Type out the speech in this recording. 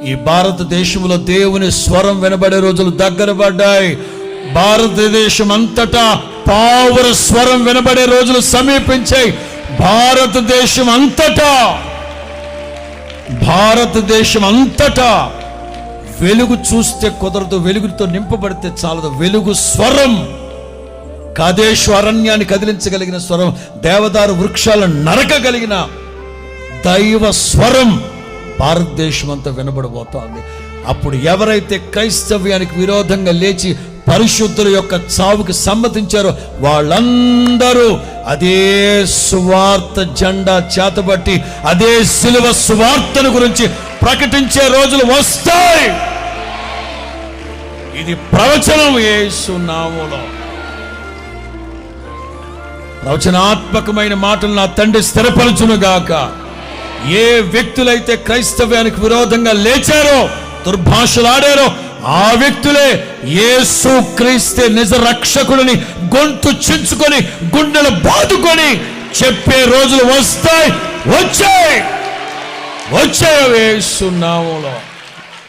ఈ భారతదేశంలో దేవుని స్వరం వినబడే రోజులు దగ్గర పడ్డాయి. భారతదేశం అంతటా పావుర స్వరం వినబడే రోజులు సమీపించాయి. భారతదేశం అంతటా వెలుగు చూస్తే కుదరదు, వెలుగుతో నింపబడితే చాలదు. వెలుగు స్వరం, కాదేశు అరణ్యాన్ని కదిలించగలిగిన స్వరం, దేవదారు వృక్షాలను నరకగలిగిన దైవ స్వరం భారతదేశం అంతా వినబడబోతోంది. అప్పుడు ఎవరైతే క్రైస్తవ్యానికి విరోధంగా లేచి పరిశుద్ధుల యొక్క చావుకి సమ్మతించారో వాళ్ళందరూ అదే సువార్త జెండా చేతబట్టి అదే సిలువ సువార్తను గురించి ప్రకటించే రోజులు వస్తాయి. ఇది ప్రవచనం. యేసు నామములో ప్రవచనాత్మకమైన మాటలు నా తండ్రి స్థిరపరచునుగాక. ఏ వ్యక్తులైతే క్రైస్తవ్యానికి విరోధంగా లేచారో, దుర్భాషలాడారో, ఆ వ్యక్తులే యేసు క్రీస్తే నిజ రక్షకుడిని గొంతు చించుకొని గుండెలు బాదుకొని చెప్పే రోజులు వచ్చాయి యేసు నామములో.